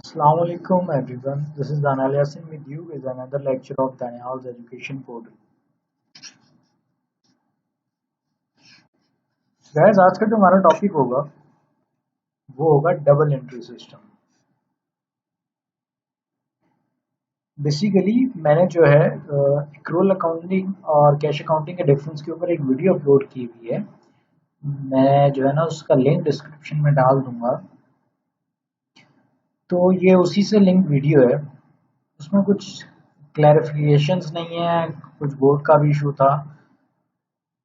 Assalamu alaikum everyone. This is Danal Yasin with you with another lecture of Daniel's Education Portal. Guys, आज का जो हमारा topic होगा वो होगा डबल एंट्री सिस्टम। बेसिकली मैंने जो है एक्रूअल अकाउंटिंग और कैश अकाउंटिंग के डिफरेंस के ऊपर एक वीडियो अपलोड की हुई है। मैं जो है ना उसका लिंक डिस्क्रिप्शन में डाल दूंगा। तो ये उसी से लिंक वीडियो है। उसमें कुछ क्लैरिफिकेशंस नहीं है, कुछ बोर्ड का भी इशू था,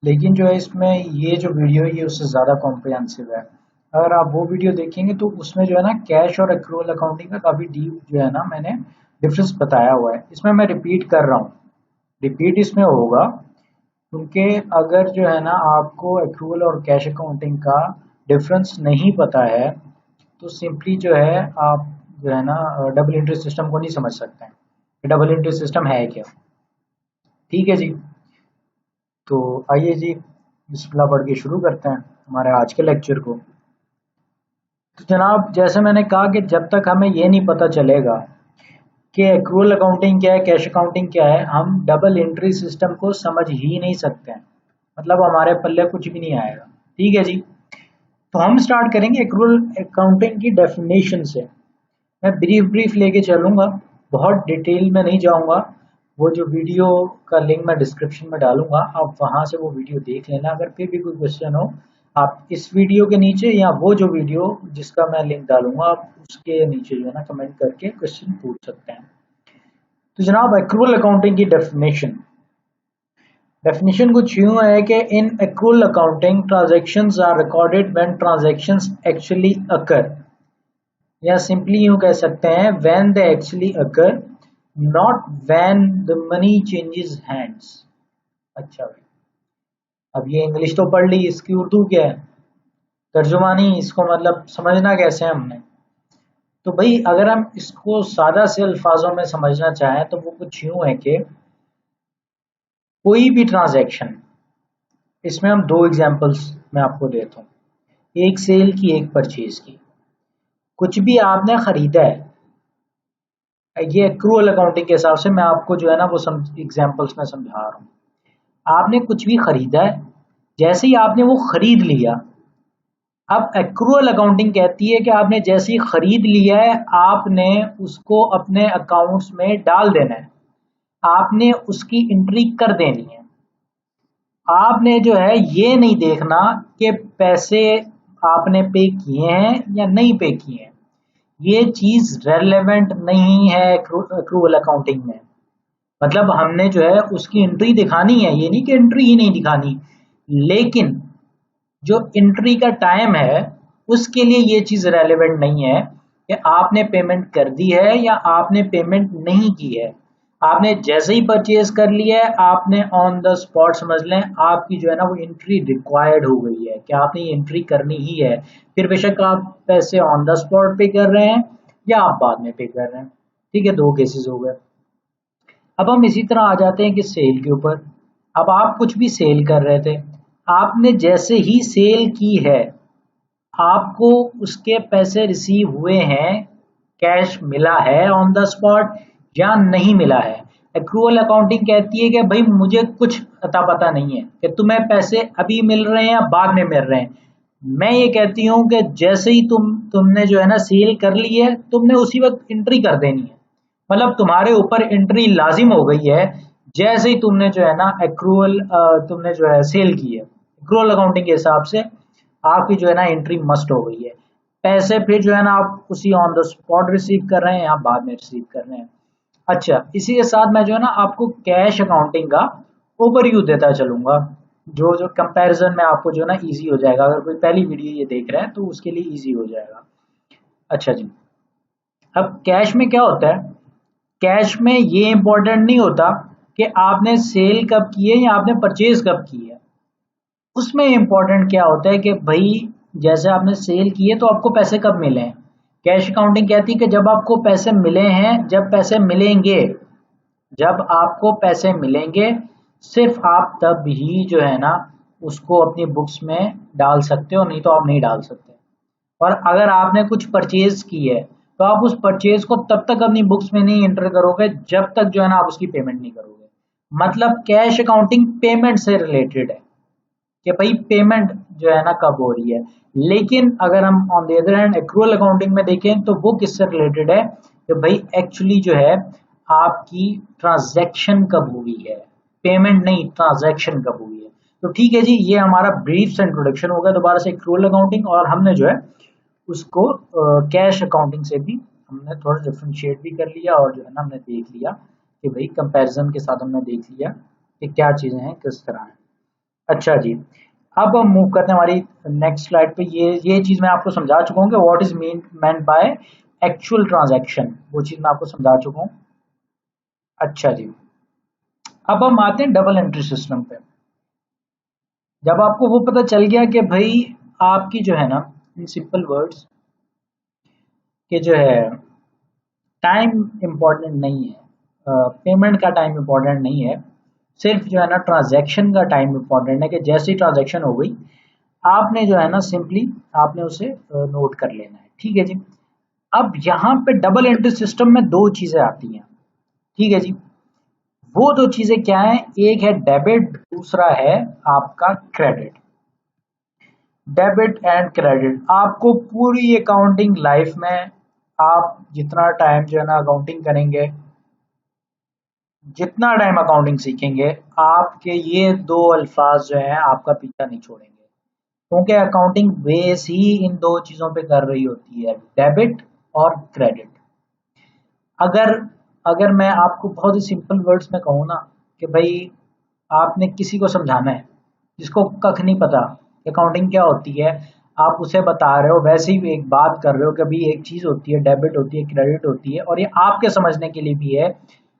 लेकिन जो है इसमें ये जो वीडियो है ये उससे ज़्यादा कॉम्प्रिहेंसिव है। अगर आप वो वीडियो देखेंगे तो उसमें जो है ना कैश और एक्रूअल अकाउंटिंग का काफ़ी डीप जो है ना मैंने डिफरेंस बताया हुआ है। इसमें मैं रिपीट कर रहा हूँ, रिपीट इसमें होगा क्योंकि अगर जो है ना आपको एक्रूअल और कैश अकाउंटिंग का डिफरेंस नहीं पता है तो सिंपली जो है आप जो है ना डबल एंट्री सिस्टम को नहीं समझ सकते हैं। डबल एंट्री सिस्टम है क्या? ठीक है जी। तो आइए जी बिस्मिल्लाह पढ़ के शुरू करते हैं हमारे आज के लेक्चर को। तो जनाब जैसे मैंने कहा कि जब तक हमें ये नहीं पता चलेगा कि एक्रूअल अकाउंटिंग क्या है, कैश अकाउंटिंग क्या है, हम डबल एंट्री सिस्टम को समझ ही नहीं सकते हैं। मतलब हमारे पल्ले कुछ भी नहीं आएगा। ठीक है जी। तो हम स्टार्ट करेंगे एक्रूअल अकाउंटिंग की डेफिनेशन से। मैं ब्रीफ लेके चलूंगा, बहुत डिटेल में नहीं जाऊंगा। वो जो वीडियो का लिंक मैं डिस्क्रिप्शन में डालूंगा, आप वहां से वो वीडियो देख लेना। अगर फिर भी कोई क्वेश्चन हो आप इस वीडियो के नीचे या वो जो वीडियो जिसका मैं लिंक डालूंगा आप उसके नीचे जो है ना कमेंट करके क्वेश्चन पूछ सकते हैं। तो जनाब एक्रूअल अकाउंटिंग की डेफिनेशन डेफिनेशन कुछ यूं है कि in accrual accounting transactions are recorded when transactions actually occur, या सिंपली यूं कह सकते हैं when they actually occur, not when the money changes hands. अच्छा भाई, अब ये इंग्लिश तो पढ़ ली, इसकी उर्दू क्या है? तर्जुमानी, इसको मतलब समझना कैसे है हमने? तो भाई अगर हम इसको सादा से अल्फाजों में समझना चाहें तो वो कुछ यूं है कि कोई भी ट्रांजैक्शन, इसमें हम दो एग्जांपल्स मैं आपको देता हूँ, एक सेल की एक परचेज की। कुछ भी आपने खरीदा है, ये एक्रूअल अकाउंटिंग के हिसाब से मैं आपको जो है ना वो एग्जांपल्स में समझा रहा हूँ। आपने कुछ भी खरीदा है, जैसे ही आपने वो खरीद लिया, अब एक्रूअल अकाउंटिंग कहती है कि आपने जैसे ही खरीद लिया है आपने उसको अपने अकाउंट्स में डाल देना है, आपने उसकी एंट्री कर देनी है। आपने जो है ये नहीं देखना कि पैसे आपने पे किए हैं या नहीं पे किए हैं। ये चीज रेलेवेंट नहीं है एक्रूअल अकाउंटिंग में। मतलब हमने जो है उसकी एंट्री दिखानी है, ये नहीं कि एंट्री ही नहीं दिखानी, लेकिन जो एंट्री का टाइम है उसके लिए ये चीज रेलेवेंट नहीं है कि आपने पेमेंट कर दी है या आपने पेमेंट नहीं की है। आपने जैसे ही परचेज कर लिया है आपने ऑन द स्पॉट समझ लें आपकी जो है ना वो एंट्री रिक्वायर्ड हो गई है कि आपने ये एंट्री करनी ही है। फिर बेशक आप पैसे ऑन द स्पॉट पे कर रहे हैं या आप बाद में पे कर रहे हैं। ठीक है, दो केसेस हो गए। अब हम इसी तरह आ जाते हैं कि सेल के ऊपर। अब आप कुछ भी सेल कर रहे थे, आपने जैसे ही सेल की है आपको उसके पैसे रिसीव हुए हैं, कैश मिला है ऑन द स्पॉट या नहीं मिला है। एक्रूअल अकाउंटिंग कहती है कि भाई मुझे कुछ अता पता नहीं है कि तुम्हें पैसे अभी मिल रहे हैं या बाद में मिल रहे हैं। मैं ये कहती हूँ कि जैसे ही तुमने जो है ना सेल कर ली है तुमने उसी वक्त एंट्री कर देनी है। मतलब तुम्हारे ऊपर एंट्री लाजिम हो गई है जैसे ही तुमने जो है ना एक्रूअल तुमने जो है सेल की है। एक्रूअल अकाउंटिंग के हिसाब से आपकी जो है ना एंट्री मस्ट हो गई है। पैसे फिर जो है ना आप उसी ऑन द स्पॉट रिसीव कर रहे हैं या बाद में रिसीव कर रहे हैं। अच्छा, इसी के साथ मैं जो है ना आपको कैश अकाउंटिंग का ओवरव्यू देता चलूंगा, जो जो कंपैरिजन में आपको जो है ना इजी हो जाएगा। अगर कोई पहली वीडियो ये देख रहा है तो उसके लिए इजी हो जाएगा। अच्छा जी, अब कैश में क्या होता है? कैश में ये इंपॉर्टेंट नहीं होता कि आपने सेल कब की है या आपने परचेज कब की है। उसमें इंपॉर्टेंट क्या होता है कि भाई जैसे आपने सेल की है तो आपको पैसे कब मिले हैं। कैश अकाउंटिंग कहती है कि जब आपको पैसे मिले हैं, जब पैसे मिलेंगे, जब आपको पैसे मिलेंगे सिर्फ आप तब ही जो है ना उसको अपनी बुक्स में डाल सकते हो, नहीं तो आप नहीं डाल सकते। और अगर आपने कुछ परचेज की है तो आप उस परचेज को तब तक अपनी बुक्स में नहीं एंटर करोगे जब तक जो है ना आप उसकी पेमेंट नहीं करोगे। मतलब कैश अकाउंटिंग पेमेंट से रिलेटेड है कि भाई पेमेंट जो है ना कब हो रही है। लेकिन अगर हम on the other hand accrual accounting में देखें तो वो किससे रिलेटेड है कि भाई एक्चुअली जो है आपकी ट्रांजैक्शन कब हुई है, पेमेंट नहीं, ट्रांजैक्शन कब हुई है। तो ठीक है जी, ये हमारा ब्रीफ से इंट्रोडक्शन होगा दोबारा से एक्रूअल अकाउंटिंग, और हमने जो है उसको कैश अकाउंटिंग से भी हमने थोड़ा डिफ्रेंशिएट भी कर लिया, और जो है ना हमने देख लिया कि भाई कंपैरिजन के साथ हमने देख लिया कि क्या चीज़ें हैं, किस तरह है। अच्छा जी, अब हम मूव करते हैं हमारी नेक्स्ट स्लाइड पे। ये चीज़ मैं आपको समझा चुका हूँ कि what is meant by actual transaction, वो चीज़ मैं आपको समझा चुका हूँ। अच्छा जी, अब हम आते हैं डबल एंट्री सिस्टम पे। जब आपको वो पता चल गया कि भाई आपकी जो है ना, इन सिंपल वर्ड्स, कि जो है टाइम इम्पोर्टेंट नहीं है, पेमेंट का टाइम इम्पोर्टेंट नहीं है, सिर्फ जो है ना ट्रांजैक्शन का टाइम इम्पोर्टेंट है, कि जैसी ट्रांजैक्शन हो गई आपने जो है ना सिंपली आपने उसे नोट कर लेना है। ठीक है जी। अब यहाँ पे डबल एंट्री सिस्टम में दो चीजें आती हैं। ठीक है जी, वो दो चीजें क्या है, एक है डेबिट, दूसरा है आपका क्रेडिट। डेबिट एंड क्रेडिट आपको पूरी अकाउंटिंग लाइफ में, आप जितना टाइम जो है ना अकाउंटिंग करेंगे, जितना टाइम अकाउंटिंग सीखेंगे, आपके ये दो अल्फाज जो है आपका पीछा नहीं छोड़ेंगे, क्योंकि अकाउंटिंग बेस ही इन दो चीजों पे कर रही होती है, डेबिट और क्रेडिट। अगर अगर मैं आपको बहुत ही सिंपल वर्ड्स में कहूँ ना कि भाई आपने किसी को समझाना है जिसको कख नहीं पता अकाउंटिंग क्या होती है, आप उसे बता रहे हो, वैसे ही एक बात कर रहे हो कि भाई एक चीज होती है डेबिट, होती है क्रेडिट होती है, और ये आपके समझने के लिए भी है।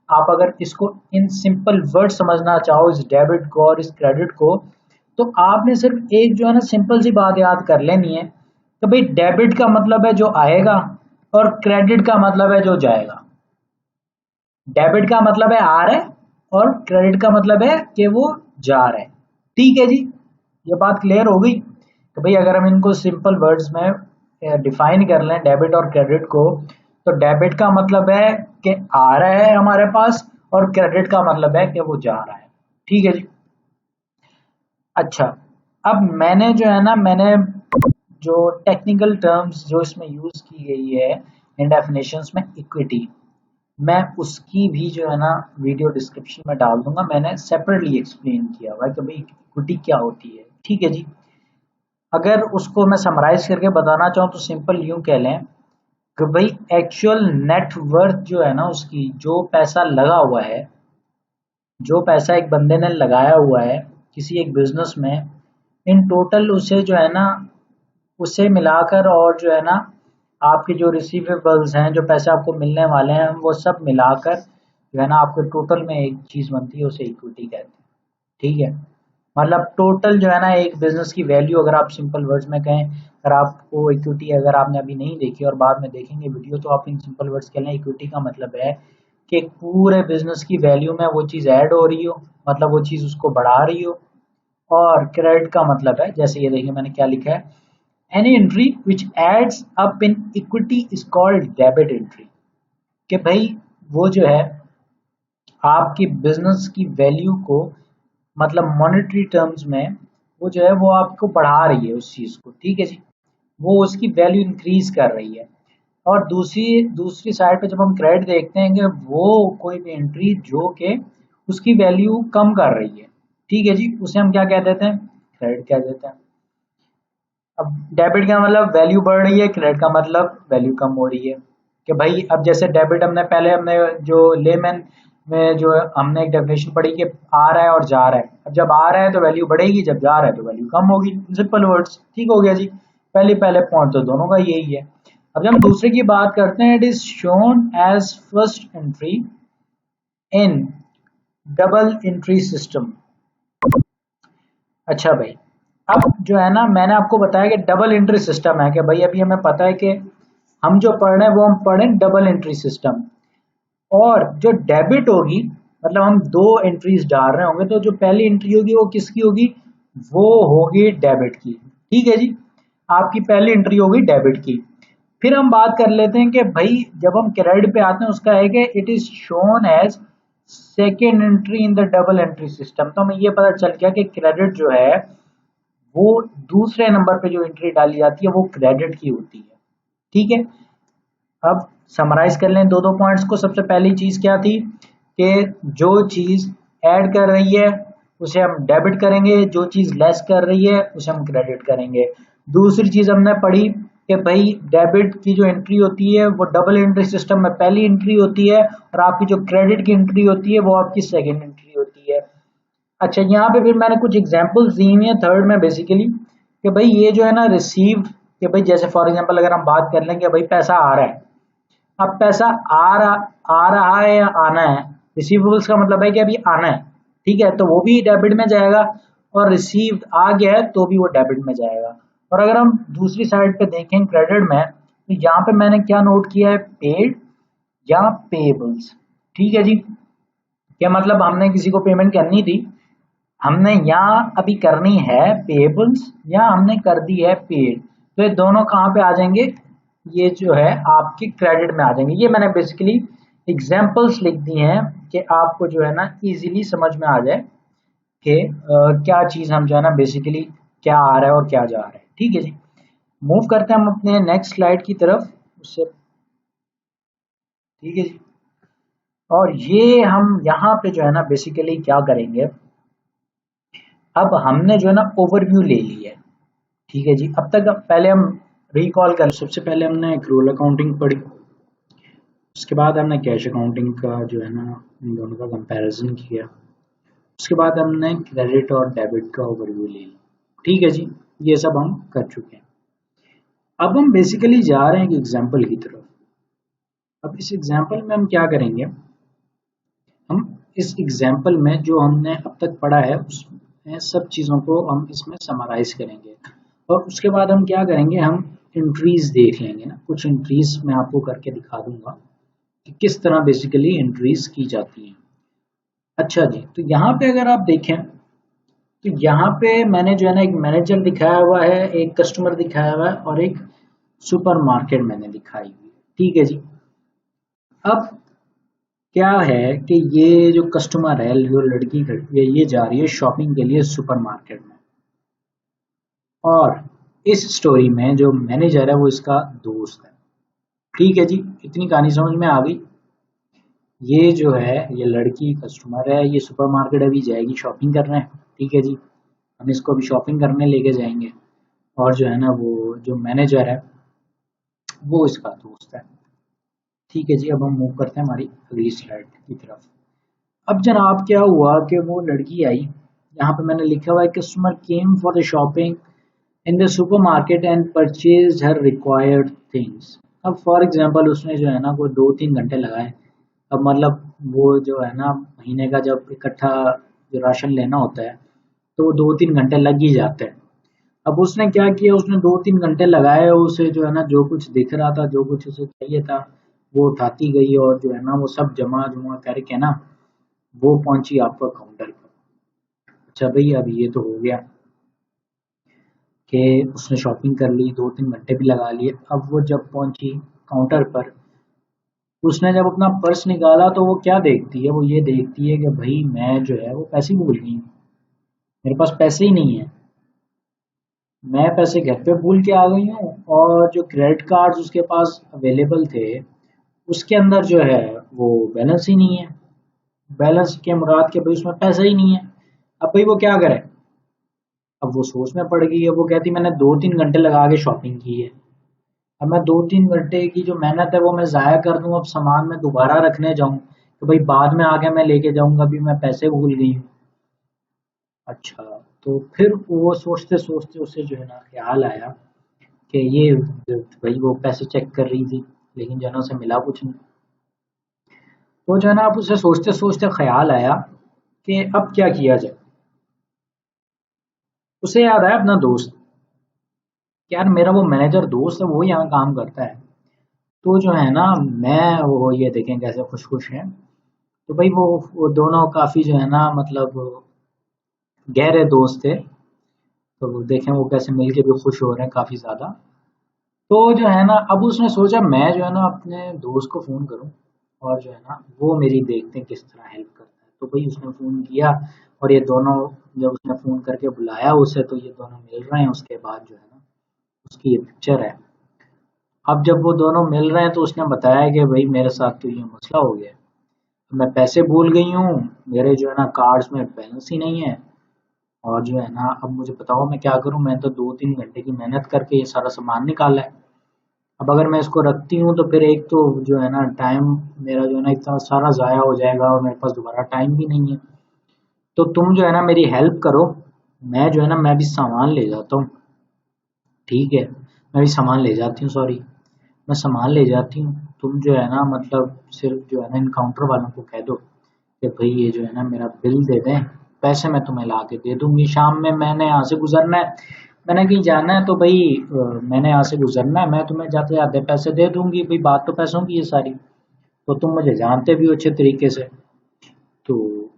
आप अगर इसको इन सिंपल वर्ड समझना चाहो, इस डेबिट को और इस क्रेडिट को, तो आपने सिर्फ एक जो है ना सिंपल सी बात याद कर लेनी है कि भाई डेबिट का मतलब है जो आएगा, और क्रेडिट का मतलब है जो जाएगा। डेबिट का मतलब है आ रहा है, और क्रेडिट का मतलब है कि वो जा रहा है। ठीक है जी, ये बात क्लियर हो गई कि भाई अगर हम इनको सिंपल वर्ड्स में डिफाइन कर लें डेबिट और क्रेडिट को, तो डेबिट का मतलब है कि आ रहा है हमारे पास, और क्रेडिट का मतलब है कि वो जा रहा है। ठीक है जी। अच्छा, अब मैंने जो है ना, मैंने जो टेक्निकल टर्म्स जो इसमें यूज की गई है इन डेफिनेशंस में, इक्विटी, मैं उसकी भी जो है ना वीडियो डिस्क्रिप्शन में डाल दूंगा। मैंने सेपरेटली एक्सप्लेन किया हुआ है कि भाई इक्विटी क्या होती है। ठीक है जी। अगर उसको मैं समराइज करके बताना चाहूँ तो सिंपल यूं कह लें कि भाई एक्चुअल नेटवर्थ जो है ना उसकी, जो पैसा लगा हुआ है, जो पैसा एक बंदे ने लगाया हुआ है किसी एक बिजनेस में, इन टोटल उसे जो है ना, उसे मिलाकर, और जो है ना आपके जो रिसीवेबल्स हैं, जो पैसे आपको मिलने वाले हैं, वो सब मिलाकर जो है ना आपके टोटल में एक चीज बनती है, उसे इक्विटी कहते हैं। ठीक है, मतलब टोटल जो है ना एक बिजनेस की वैल्यू, अगर आप सिंपल वर्ड्स में कहें, अगर आपको इक्विटी, अगर आपने अभी नहीं देखी और बाद में देखेंगे वीडियो, तो आप इन सिंपल वर्ड्स कह लें इक्विटी का मतलब है कि एक पूरे बिजनेस की वैल्यू में वो चीज़ ऐड हो रही हो, मतलब वो चीज़ उसको बढ़ा रही हो। और क्रेडिट का मतलब है, जैसे ये देखिए मैंने क्या लिखा है, any entry which adds up in equity is called debit entry. कि भाई वो जो है आपकी बिजनेस की वैल्यू को, मतलब मॉनेटरी टर्म्स में, वो जो है वो आपको बढ़ा रही है उस चीज को। ठीक है जी, वो उसकी वैल्यू इंक्रीज कर रही है। और दूसरी दूसरी साइड पे जब हम क्रेडिट देखते हैं कि वो कोई भी एंट्री जो कि उसकी वैल्यू कम कर रही है, ठीक है जी, उसे हम क्या कह देते हैं, क्रेडिट कह देते हैं। अब डेबिट का मतलब वैल्यू बढ़ रही है, क्रेडिट का मतलब वैल्यू कम हो रही है। कि भाई अब जैसे डेबिट हमने जो लेमैन में जो हमने एक डेफिनेशन पढ़ी कि आ रहा है और जा रहा है, अब जब आ रहा है तो वैल्यू बढ़ेगी, जब जा रहा है तो वैल्यू कम होगी, सिंपल वर्ड्स। ठीक हो गया जी, पहले पहले पॉइंट तो दोनों का यही है। अब जब हम दूसरे की बात करते हैं, it is shown as first entry in double entry system. अच्छा भाई, अब जो है ना मैंने आपको बताया कि डबल एंट्री सिस्टम है, कि भाई अभी हमें पता है कि हम जो पढ़ रहे हैं वो हम पढ़ें डबल एंट्री सिस्टम। और जो डेबिट होगी, मतलब हम दो एंट्रीज डाल रहे होंगे, तो जो पहली एंट्री होगी वो किसकी होगी, वो होगी डेबिट की। ठीक है जी, आपकी पहली एंट्री होगी डेबिट की। फिर हम बात कर लेते हैं कि भाई जब हम क्रेडिट पे आते हैं उसका है कि it is shown as second entry in the double entry system. तो हमें ये पता चल गया कि क्रेडिट जो है वो दूसरे नंबर पे जो एंट्री डाली जाती है वो क्रेडिट की होती है। ठीक है, अब समराइज कर लें दो दो पॉइंट्स को। सबसे पहली चीज क्या थी कि जो चीज ऐड कर रही है उसे हम डेबिट करेंगे, जो चीज लेस कर रही है उसे हम क्रेडिट करेंगे। दूसरी चीज हमने पढ़ी कि भाई डेबिट की जो एंट्री होती है वो डबल एंट्री सिस्टम में पहली एंट्री होती है और आपकी जो क्रेडिट की एंट्री होती है वो आपकी सेकेंड एंट्री होती है। अच्छा, यहाँ पे फिर मैंने कुछ एग्जांपल्स दी हुई हैं थर्ड में बेसिकली कि भाई ये जो है ना रिसीव, कि भाई जैसे फॉर एग्जांपल अगर हम बात कर लें कि भाई पैसा आ रहा है, अब पैसा आ रहा है या आना है, रिसीवेबल्स का मतलब है कि अभी आना है, ठीक है, तो वो भी डेबिट में जाएगा और रिसीव्ड आ गया है तो भी वो डेबिट में जाएगा। और अगर हम दूसरी साइड पे देखें क्रेडिट में, तो यहाँ पे मैंने क्या नोट किया है, पेड या पेबल्स। ठीक है जी, क्या मतलब हमने किसी को पेमेंट करनी थी, हमने यहाँ अभी करनी है पेबल्स या हमने कर दी है पेड, तो ये दोनों कहाँ पे आ जाएंगे, ये जो है आपके क्रेडिट में आ जाएंगे। ये मैंने बेसिकली एग्जांपल्स लिख दी हैं कि आपको जो है ना इजीली समझ में आ जाए कि क्या चीज़ हम जो है ना बेसिकली क्या आ रहा है और क्या जा रहा है। ठीक है जी, मूव करते हैं हम अपने नेक्स्ट स्लाइड की तरफ उससे। ठीक है जी, और ये हम यहाँ पे जो है ना बेसिकली क्या करेंगे, अब हमने जो है ना ओवरव्यू ले ली है। ठीक है जी, अब तक पहले हम रिकॉल कर, सबसे पहले हमने एक्रूअल अकाउंटिंग पढ़ी, उसके बाद हमने कैश अकाउंटिंग का जो है ना इन दोनों का कंपैरिजन किया, उसके बाद हमने क्रेडिट और डेबिट का ओवरव्यू ले लिया। ठीक है जी, ये सब हम कर चुके हैं। अब हम बेसिकली जा रहे हैं एक एग्जाम्पल की तरफ। अब इस एग्जाम्पल में हम क्या करेंगे, हम इस एग्जाम्पल में जो हमने अब तक पढ़ा है उसमें सब चीज़ों को हम इसमें समराइज करेंगे और उसके बाद हम क्या करेंगे, हम एंट्रीज देख लेंगे ना, कुछ एंट्रीज मैं आपको करके दिखा दूंगा कि किस तरह बेसिकली एंट्रीज की जाती हैं। अच्छा जी, तो यहाँ पे अगर आप देखें तो यहाँ पे मैंने जो है ना एक मैनेजर दिखाया हुआ है, एक कस्टमर दिखाया हुआ है और एक सुपरमार्केट मैंने दिखाई हुई है। ठीक है जी, अब क्या है कि ये जो कस्टमर है, जो लड़की खड़ी है, ये जा रही है शॉपिंग के लिए सुपरमार्केट में और इस स्टोरी में जो मैनेजर है वो इसका दोस्त है। ठीक है जी, इतनी कहानी समझ में आ गई। ये जो है ये लड़की कस्टमर है, ये सुपरमार्केट अभी जाएगी शॉपिंग करने। ठीक है जी, हम इसको अभी शॉपिंग करने लेके जाएंगे और जो है ना वो जो मैनेजर है वो इसका दोस्त है। ठीक है जी, अब हम मूव करते हैं हमारी अगली स्लाइड की तरफ। अब जनाब क्या हुआ कि वो लड़की आई, यहाँ पे मैंने लिखा हुआ है customer came for the shopping in the super market and purchase her required things. अब फॉर एग्जाम्पल उसने जो है ना वो 2-3 घंटे लगाए। अब मतलब वो जो है ना महीने का जब इकट्ठा जो राशन लेना होता है तो वो 2-3 घंटे लग ही जाते हैं। अब उसने क्या किया, उसने 2-3 घंटे लगाए, उसे जो है ना जो कुछ दिख रहा था, जो कुछ उसे चाहिए था वो उठाती गई और जो है ना वो सब जमा जुमा करके ना वो पहुंची आपका काउंटर पर। अच्छा भाई, अब ये तो हो गया कि उसने शॉपिंग कर ली, 2-3 घंटे भी लगा लिए। अब वो जब पहुंची काउंटर पर, उसने जब अपना पर्स निकाला तो वो क्या देखती है, वो ये देखती है कि भाई मैं जो है वो पैसे भूल गई हूँ, मेरे पास पैसे ही नहीं है, मैं पैसे घर पे भूल के आ गई हूँ और जो क्रेडिट कार्ड्स उसके पास अवेलेबल थे उसके अंदर जो है वो बैलेंस ही नहीं है। बैलेंस के मुराद के भाई उसमें पैसा ही नहीं है। अब भाई वो क्या करे, अब वो सोच में पड़ गई है। वो कहती मैंने 2-3 घंटे लगा के शॉपिंग की है, अब मैं 2-3 घंटे की जो मेहनत है वो मैं ज़ाया कर दूँ, अब सामान मैं दोबारा रखने जाऊँ तो भाई बाद में आके मैं लेके जाऊँगा, अभी मैं पैसे भूल गई हूँ। अच्छा, तो फिर वो सोचते सोचते उसे जो है ना ख्याल आया कि ये भाई वो पैसे चेक कर रही थी लेकिन जो है ना उसे मिला कुछ नहीं। तो जो है ना अब उसे सोचते सोचते ख्याल आया कि अब क्या किया जाए। उसे याद आया अपना दोस्त, यार मेरा वो मैनेजर दोस्त है वो यहाँ काम करता है, तो जो है ना मैं वो ये देखें कैसे खुश खुश हैं। तो भाई वो दोनों काफी जो है ना मतलब गहरे दोस्त थे, तो वो देखें वो कैसे मिलके भी खुश हो रहे हैं काफी ज्यादा। तो जो है ना, अब उसने सोचा मैं जो है ना अपने दोस्त को फ़ोन करूं, और जो है ना वो मेरी देखते हैं किस तरह हेल्प करता है। तो भाई उसने फ़ोन किया, और ये दोनों, जब उसने फ़ोन करके बुलाया उसे, तो ये दोनों मिल रहे हैं। उसके बाद जो है ना उसकी ये पिक्चर है। अब जब वो दोनों मिल रहे हैं तो उसने बताया कि भाई मेरे साथ तो ये मसला हो गया है, तो मैं पैसे भूल गई हूँ, मेरे जो है ना कार्ड्स में बैलेंस ही नहीं है, और जो है ना अब मुझे बताओ मैं क्या करूँ। मैं तो 2-3 घंटे की मेहनत करके ये सारा सामान निकाला है। अब अगर मैं इसको रखती हूँ तो फिर एक तो जो है ना टाइम मेरा जो है ना इतना सारा ज़ाया हो जाएगा, और मेरे पास दोबारा टाइम भी नहीं है। तो तुम जो है ना मेरी हेल्प करो, मैं जो है ना मैं भी सामान ले जाता हूँ। ठीक है, मैं भी सामान ले जाती हूँ, सॉरी, मैं सामान ले जाती हूँ। तुम जो है ना मतलब सिर्फ जो है ना इन काउंटर वालों को कह दो कि भाई ये जो है ना मेरा बिल दे दें, पैसे मैं तुम्हें ला के दे दूंगी। शाम में मैंने यहाँ से गुजरना है, मैंने कहीं जाना है, तो भाई मैंने यहाँ से गुजरना है, मैं तुम्हें जाते आधे पैसे दे दूंगी। भाई बात तो पैसों की है सारी, तो तुम मुझे जानते भी हो अच्छे तरीके से। तो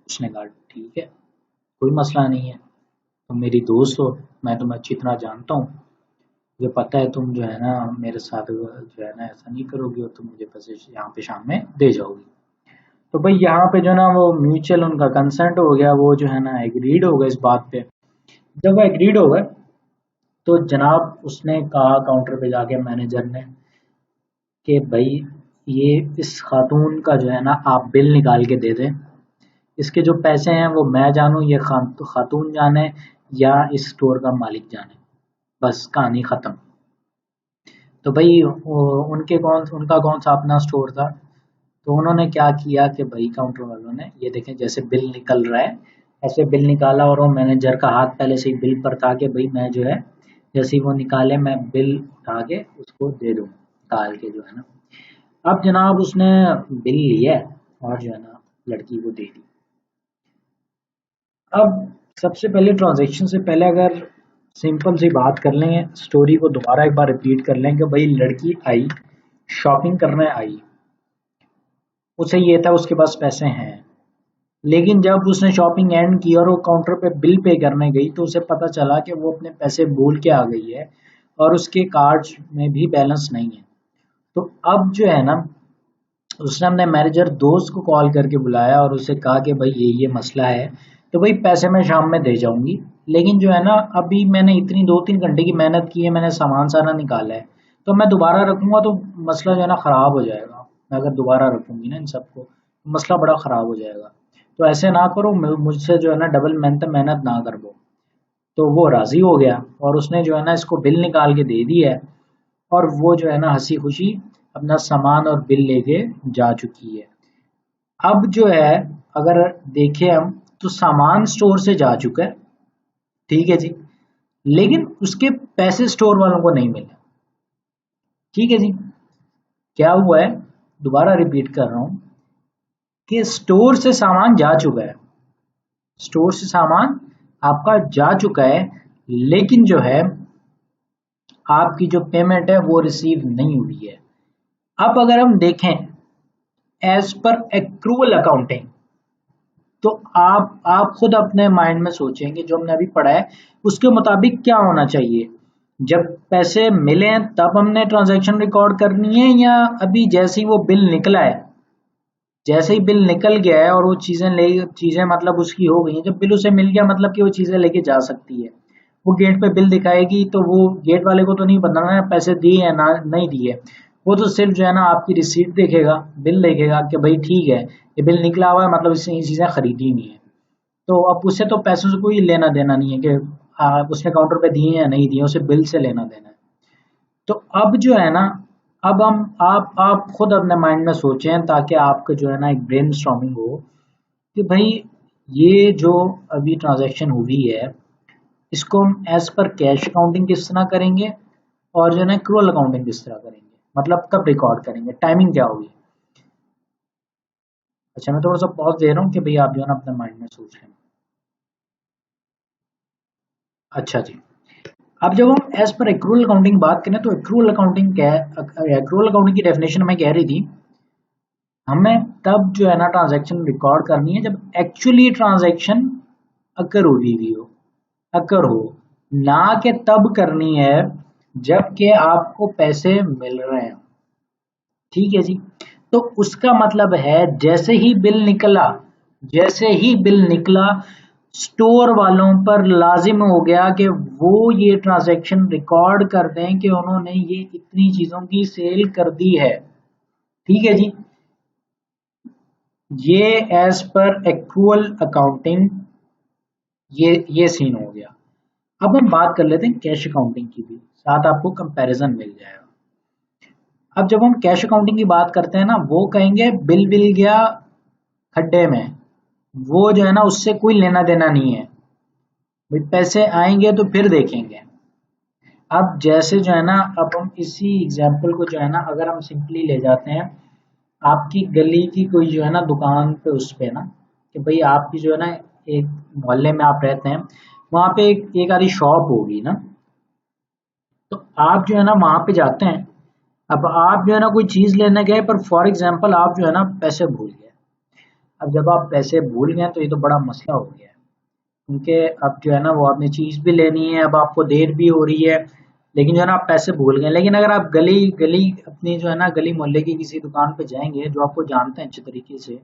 उसने कहा ठीक है, कोई मसला नहीं है, तुम मेरी दोस्त हो, मैं तुम्हें अच्छी तरह जानता हूँ, मुझे पता है तुम जो है ना मेरे साथ जो है ना ऐसा नहीं करोगी, और तुम मुझे पैसे यहाँ पे शाम में दे जाओगी। तो भाई यहाँ पे जो है ना वो म्यूचुअल उनका कंसेंट हो गया, वो जो है ना एग्रीड हो गए इस बात पे। जब वो एग्रीड हो गए, तो जनाब उसने कहा काउंटर पे जाके मैनेजर ने कि भाई ये इस खातून का जो है ना आप बिल निकाल के दे दें, इसके जो पैसे हैं वो मैं जानूं, ये खातून जाने, या इस स्टोर का मालिक जाने, बस कहानी खत्म। तो भाई उनका कौन सा अपना स्टोर था। तो उन्होंने क्या किया कि भाई काउंटर वालों ने ये देखें जैसे बिल निकल रहा है, ऐसे बिल निकाला, और वो मैनेजर का हाथ पहले से ही बिल पर था कि भाई मैं जो है जैसे ही वो निकाले मैं बिल उठा के उसको दे दूँ, निकाल के जो है ना। अब जनाब उसने बिल लिया, और जो है ना लड़की को दे दी। अब सबसे पहले ट्रांजैक्शन से पहले अगर सिंपल सी बात कर लें, स्टोरी को दोबारा एक बार रिपीट कर लें कि भाई लड़की आई, शॉपिंग करने आई, उसे ये था उसके पास पैसे हैं, लेकिन जब उसने शॉपिंग एंड की और वो काउंटर पे बिल पे करने गई, तो उसे पता चला कि वो अपने पैसे भूल के आ गई है, और उसके कार्ड्स में भी बैलेंस नहीं है। तो अब जो है ना उसने अपने मैनेजर दोस्त को कॉल करके बुलाया और उसे कहा कि भाई ये मसला है, तो भाई पैसे मैं शाम में दे जाऊंगी, लेकिन जो है ना अभी मैंने इतनी 2-3 घंटे की मेहनत की है, मैंने सामान सारा निकाला है, तो मैं दोबारा रखूंगा तो मसला जो है ना ख़राब हो जाएगा। मैं अगर दोबारा रखूंगी ना इन सबको तो मसला बड़ा ख़राब हो जाएगा, तो ऐसे ना करो, मुझसे जो है ना डबल मेहनत मेहनत ना कर दो। तो वो राज़ी हो गया, और उसने जो है ना इसको बिल निकाल के दे दिया है, और वो जो है ना हंसी खुशी अपना सामान और बिल लेके जा चुकी है। अब जो है अगर देखें हम, तो सामान स्टोर से जा चुका है, ठीक है जी, लेकिन उसके पैसे स्टोर वालों को नहीं मिले। ठीक है जी, क्या हुआ है, दोबारा रिपीट कर रहा हूं कि स्टोर से सामान जा चुका है, स्टोर से सामान आपका जा चुका है, लेकिन जो है आपकी जो पेमेंट है वो रिसीव नहीं हुई है। अब अगर हम देखें एज पर एक्रूअल अकाउंटिंग, तो आप खुद अपने माइंड में सोचेंगे जो हमने अभी पढ़ा है उसके मुताबिक क्या होना चाहिए। जब पैसे मिले हैं तब हमने ट्रांजैक्शन रिकॉर्ड करनी है, या अभी जैसे ही वो बिल निकला है, जैसे ही बिल निकल गया है और वो चीजें मतलब उसकी हो गई हैं, जब बिल उसे मिल गया मतलब कि वो चीजें लेके जा सकती है, वो गेट पे बिल दिखाएगी, तो वो गेट वाले को तो नहीं बताना है पैसे दिए या ना नहीं दिए, वो तो सिर्फ जो है ना आपकी रिसीट देखेगा, बिल देखेगा कि भाई ठीक है ये बिल निकला हुआ है, मतलब इसने ये चीजें खरीदी नहीं है। तो अब उससे तो पैसों से कोई लेना देना नहीं है कि उसने काउंटर पे दिए या नहीं दिए, उसे बिल से लेना देना है। तो अब जो है ना, अब हम आप खुद अपने माइंड में सोचें ताकि आपका जो है ना एक ब्रेन स्टॉर्मिंग हो कि भाई ये जो अभी ट्रांजैक्शन हुई है इसको हम एज पर कैश अकाउंटिंग किस तरह करेंगे, और जो है ना एक्रूअल अकाउंटिंग किस तरह करेंगे, मतलब कब रिकॉर्ड करेंगे, टाइमिंग क्या होगी। अच्छा मैं थोड़ा सा पॉज दे रहा हूँ कि भाई आप जो है ना अपने माइंड में सोच लें। अच्छा जी, अब जब हम एज पर एक्रूअल अकाउंटिंग बात करें तो एक्रूअल अकाउंटिंग क्या है, एक्रूअल अकाउंटिंग की डेफिनेशन हमें कह रही थी हमें तब जो है ना ट्रांजैक्शन रिकॉर्ड करनी है जब एक्चुअली ट्रांजैक्शन अकर हुई हुई हो, अकर हो, ना कि तब करनी है जबकि आपको पैसे मिल रहे हैं। ठीक है जी। तो उसका मतलब है जैसे ही बिल निकला स्टोर वालों पर लाजिम हो गया कि वो ये ट्रांजैक्शन रिकॉर्ड कर दें कि उन्होंने ये इतनी चीजों की सेल कर दी है। ठीक है जी। ये एज पर एक्रूअल अकाउंटिंग ये सीन हो गया। अब हम बात कर लेते हैं कैश अकाउंटिंग की भी, साथ आपको कंपैरिजन मिल जाएगा। अब जब हम कैश अकाउंटिंग की बात करते हैं ना, वो कहेंगे बिल गया खड्डे में, वो जो है ना उससे कोई लेना देना नहीं है, भाई पैसे आएंगे तो फिर देखेंगे। अब जैसे जो है ना, अब हम इसी एग्जाम्पल को जो है ना अगर हम सिंपली ले जाते हैं, आपकी गली की कोई जो है ना दुकान पे, उस पे ना कि भाई आपकी जो है ना एक मोहल्ले में आप रहते हैं, वहां पे एक आधी शॉप होगी ना, तो आप जो है ना वहां पे जाते हैं। अब आप जो है ना कोई चीज लेने गए, पर फॉर एग्जाम्पल आप जो है ना पैसे भूल गए। अब जब आप पैसे भूल गए तो ये तो बड़ा मसला हो गया है, क्योंकि अब जो है ना वो आपने चीज भी लेनी है, अब आपको देर भी हो रही है, लेकिन जो है ना आप पैसे भूल गए। लेकिन अगर आप गली गली अपनी जो है ना गली मोहल्ले की किसी दुकान पे जाएंगे जो आपको जानते हैं अच्छे तरीके से,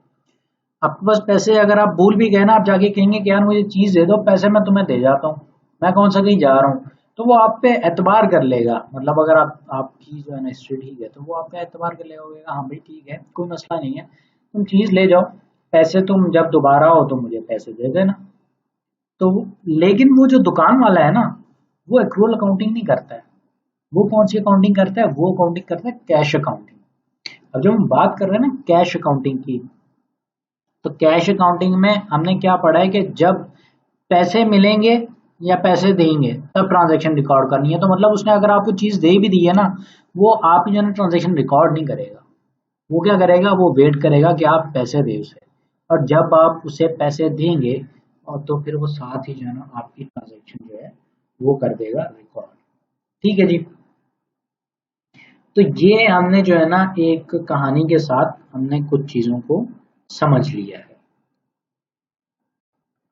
आपके पास पैसे अगर आप भूल भी गए ना, आप जाके कहेंगे कि यार मुझे चीज दे दो, पैसे मैं तुम्हें दे जाता हूँ, मैं कौन सा कहीं जा रहा हूँ, तो वो आप पे एतबार कर लेगा। मतलब अगर आपकी जो है ना हिस्ट्री ठीक है, तो वो आप पे एतबार कर लेगा, वो कहेगा हाँ भाई ठीक है, कोई मसला नहीं है, तुम चीज ले जाओ, पैसे तुम जब दोबारा हो तो मुझे पैसे दे देना। तो लेकिन वो जो दुकान वाला है ना, वो एक्रूअल अकाउंटिंग नहीं करता है। वो कौन सी अकाउंटिंग करता है? वो अकाउंटिंग करता है कैश अकाउंटिंग। अब जब हम बात कर रहे हैं ना कैश अकाउंटिंग की, तो कैश अकाउंटिंग में हमने क्या पढ़ा है कि जब पैसे मिलेंगे या पैसे देंगे तब ट्रांजैक्शन रिकॉर्ड करनी है। तो मतलब उसने अगर आपको चीज दे भी दी है ना, वो आप जो है ना ट्रांजैक्शन रिकॉर्ड नहीं करेगा। वो क्या करेगा? वो वेट करेगा कि आप पैसे दें उसे, और जब आप उसे पैसे देंगे और तो फिर वो साथ ही जो है ना आपकी ट्रांजैक्शन जो है वो कर देगा रिकॉर्ड। ठीक है जी। तो ये हमने जो है ना एक कहानी के साथ हमने कुछ चीजों को समझ लिया है।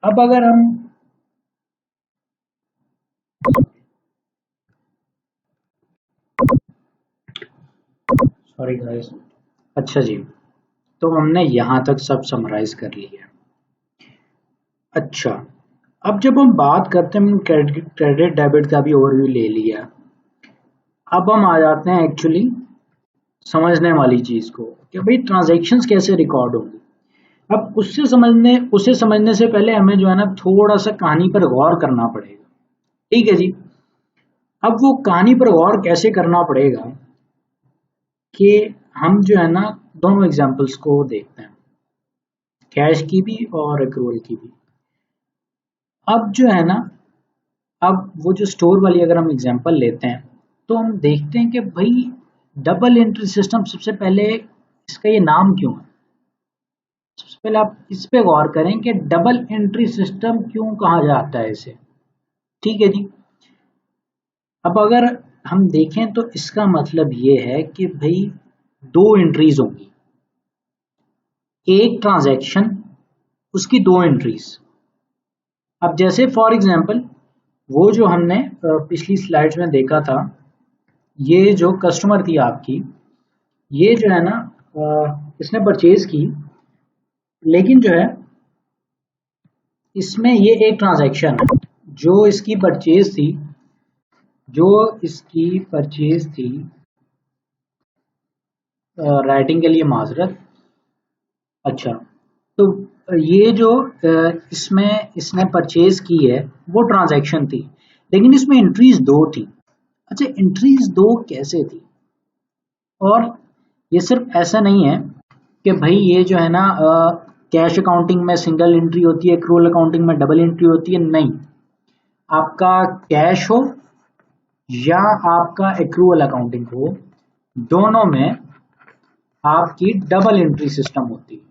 अब अगर हम सॉरी गाइस, अच्छा जी, तो हमने यहाँ तक सब समराइज कर लिया। अच्छा, अब जब हम बात करते हैं, क्रेडिट डेबिट का भी ओवरव्यू ले लिया, अब हम आ जाते हैं एक्चुअली समझने वाली चीज को कि भाई ट्रांजैक्शंस कैसे रिकॉर्ड होंगी। अब उसे समझने से पहले हमें जो है ना थोड़ा सा कहानी पर गौर करना पड़ेगा। ठीक है जी। अब वो कहानी पर गौर कैसे करना पड़ेगा कि हम जो है ना दोनों एग्जांपल्स को देखते हैं, कैश की भी और एक्रूअल की भी। अब जो है ना, अब वो जो स्टोर वाली अगर हम एग्जांपल लेते हैं, तो हम देखते हैं कि भाई डबल एंट्री सिस्टम, सबसे पहले इसका ये नाम क्यों है? सबसे पहले आप इस पे गौर करें कि डबल एंट्री सिस्टम क्यों कहा जाता है इसे। ठीक है जी। अब अगर हम देखें तो इसका मतलब ये है कि भाई दो एंट्रीज होंगी, एक ट्रांजैक्शन, उसकी दो एंट्रीज। अब जैसे फॉर एग्जांपल वो जो हमने पिछली स्लाइड्स में देखा था, ये जो कस्टमर थी आपकी, ये जो है ना इसने परचेज की, लेकिन जो है इसमें ये एक ट्रांजैक्शन है, जो इसकी परचेज थी, जो इसकी परचेज थी, राइटिंग के लिए माजरत। अच्छा, तो ये जो इसमें इसने परचेज की है वो ट्रांजैक्शन थी, लेकिन इसमें एंट्रीज दो थी। अच्छा, एंट्रीज दो कैसे थी? और ये सिर्फ ऐसा नहीं है कि भाई ये जो है ना कैश अकाउंटिंग में सिंगल एंट्री होती है, एक्रूअल अकाउंटिंग में डबल एंट्री होती है, नहीं। आपका कैश हो या आपका एक्रूअल अकाउंटिंग हो, दोनों में आपकी डबल एंट्री सिस्टम होती है।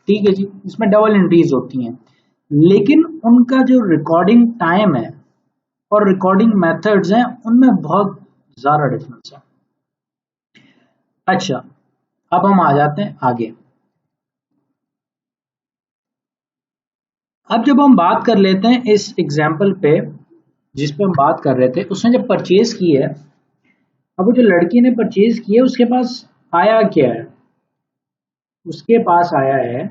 ठीक है जी, इसमें डबल एंट्रीज होती हैं, लेकिन उनका जो रिकॉर्डिंग टाइम है और रिकॉर्डिंग मेथड्स हैं उनमें बहुत ज्यादा डिफरेंस है। अच्छा, अब हम आ जाते हैं आगे। अब जब हम बात कर लेते हैं इस एग्जाम्पल पे जिस पे हम बात कर रहे थे, उसने जब परचेज की है, अब वो जो लड़की ने परचेज किया उसके पास आया क्या है, उसके पास आया है,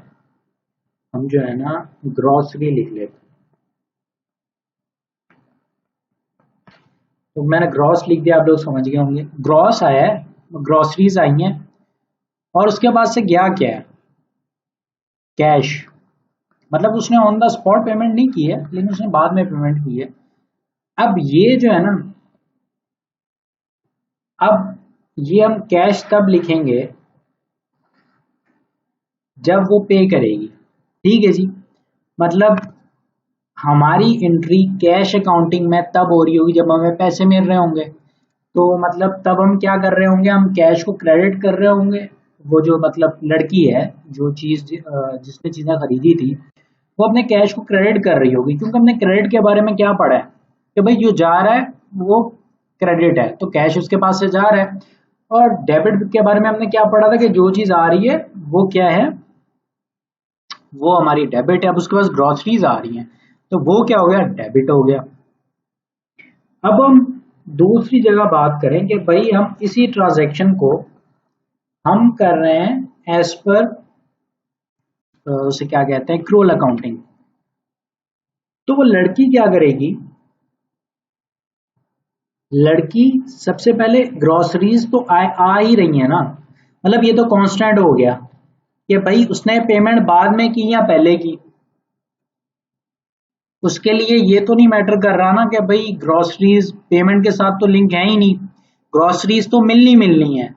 हम जो है ना ग्रॉसरी लिख लेते हैं। तो मैंने ग्रॉस लिख दिया, आप लोग समझ गए होंगे। ग्रॉस आया है, ग्रॉसरीज आई हैं, और उसके बाद से गया क्या है, कैश। मतलब उसने ऑन द स्पॉट पेमेंट नहीं की है, लेकिन उसने बाद में पेमेंट की है। अब ये जो है ना, अब ये हम कैश तब लिखेंगे जब वो पे करेगी। ठीक है जी, मतलब हमारी एंट्री कैश अकाउंटिंग में तब हो रही होगी जब हमें पैसे मिल रहे होंगे। तो मतलब तब हम क्या कर रहे होंगे, हम कैश को क्रेडिट कर रहे होंगे। वो जो मतलब लड़की है, जो चीज जिसने चीजें खरीदी थी, वो अपने कैश को क्रेडिट कर रही होगी, क्योंकि हमने क्रेडिट के बारे में क्या पढ़ा है कि भाई जो जा रहा है वो क्रेडिट है, तो कैश उसके पास से जा रहा है। और डेबिट के बारे में हमने क्या पढ़ा था कि जो चीज आ रही है वो क्या है, वो हमारी डेबिट है। अब उसके पास ग्रॉसरीज आ रही हैं, तो वो क्या हो गया, डेबिट हो गया। अब हम दूसरी जगह बात करें कि भाई हम इसी ट्रांजैक्शन को हम कर रहे हैं एज पर उसे क्या कहते हैं, एक्रूअल अकाउंटिंग। तो वो लड़की क्या करेगी, लड़की सबसे पहले ग्रॉसरीज तो आ ही रही है ना, मतलब ये तो कांस्टेंट हो गया कि भाई उसने पेमेंट बाद में की या पहले की, उसके लिए ये तो नहीं मैटर कर रहा ना कि भाई ग्रॉसरीज पेमेंट के साथ तो लिंक है ही नहीं, ग्रॉसरीज तो मिलनी है,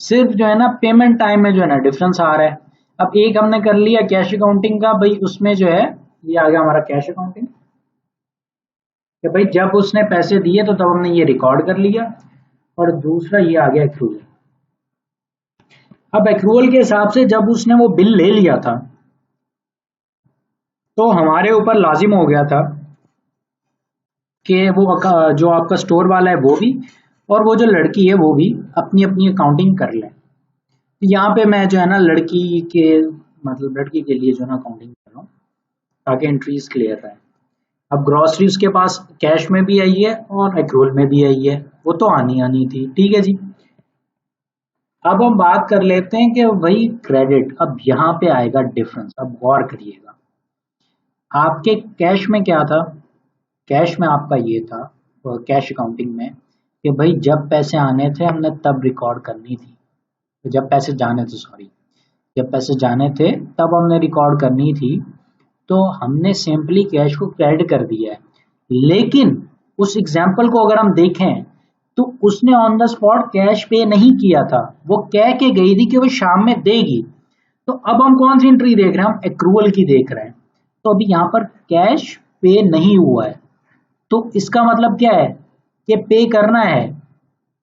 सिर्फ जो है ना पेमेंट टाइम में जो है ना डिफरेंस आ रहा है। अब एक हमने कर लिया कैश अकाउंटिंग का, भाई उसमें जो है ये आ गया हमारा कैश अकाउंटिंग कि भाई जब उसने पैसे दिए तो तब हमने ये रिकॉर्ड कर लिया। और दूसरा ये आ गया एक्रूअल। अब एक्रूअल के हिसाब से जब उसने वो बिल ले लिया था, तो हमारे ऊपर लाजिम हो गया था कि वो जो आपका स्टोर वाला है वो भी, और वो जो लड़की है वो भी अपनी अपनी अकाउंटिंग कर ले। तो यहाँ पे मैं जो है ना लड़की के मतलब लड़की के लिए जो है ना अकाउंटिंग कर रहा हूँ ताकि एंट्रीज क्लियर रहे। अब ग्रॉसरी उसके पास कैश में भी आई है और एक्रूअल में भी आई है, वो तो आनी थी। ठीक है जी, अब हम बात कर लेते हैं कि वही क्रेडिट। अब यहाँ पे आएगा डिफरेंस, अब गौर करिएगा। आपके कैश में क्या था, कैश में आपका ये था कैश अकाउंटिंग में कि भाई जब पैसे आने थे हमने तब रिकॉर्ड करनी थी, तो जब पैसे जाने थे, सॉरी, जब पैसे जाने थे तब हमने रिकॉर्ड करनी थी। तो हमने सिंपली कैश को क्रेडिट कर दिया है। लेकिन उस एग्जाम्पल को अगर हम देखें तो उसने ऑन द स्पॉट कैश पे नहीं किया था, वो कह के गई थी कि वो शाम में देगी। तो अब हम कौन सी एंट्री देख रहे हैं, हम एक्रूअल की देख रहे हैं। तो अभी यहाँ पर कैश पे नहीं हुआ है, तो इसका मतलब क्या है कि पे करना है।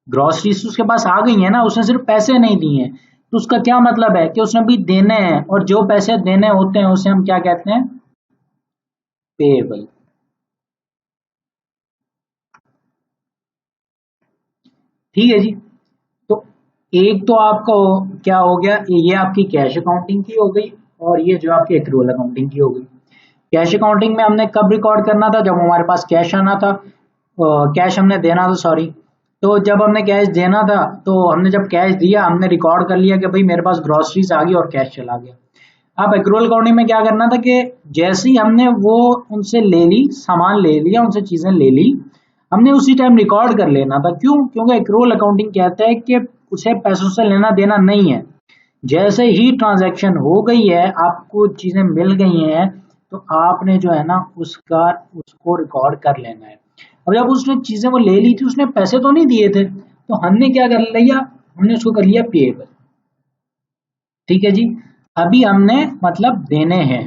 ग्रॉसरीज उसके पास आ गई है ना, उसने सिर्फ पैसे नहीं दिए हैं, तो उसका क्या मतलब है कि उसने भी देने हैं, और जो पैसे देने होते हैं उसे हम क्या कहते हैं, पेएबल। ठीक है जी, तो एक तो आपका क्या हो गया, ये आपकी कैश अकाउंटिंग की हो गई, और ये जो आपकी एक्रूअल अकाउंटिंग की हो गई। कैश अकाउंटिंग में हमने कब रिकॉर्ड करना था, जब हमारे पास कैश आना था, कैश हमने देना था, सॉरी। तो जब हमने कैश देना था, तो हमने जब कैश दिया हमने रिकॉर्ड कर लिया कि भाई मेरे पास ग्रॉसरीज आ गई और कैश चला गया। अब एक्रूअल अकाउंटिंग में क्या करना था कि जैसे ही हमने वो उनसे ले ली, सामान ले लिया, उनसे चीजें ले ली, हमने उसी टाइम रिकॉर्ड कर लेना था। क्यों, क्योंकि एक्रूअल अकाउंटिंग कहता है कि उसे पैसों से लेना देना नहीं है। जैसे ही ट्रांजैक्शन हो गई है, आपको चीजें मिल गई हैं, तो आपने जो है ना उसको रिकॉर्ड कर लेना है। अब जब उसने चीजें वो ले ली थी, उसने पैसे तो नहीं दिए थे, तो हमने क्या कर लिया, हमने उसको कर लिया पेएबल। ठीक है जी, अभी हमने मतलब देने हैं,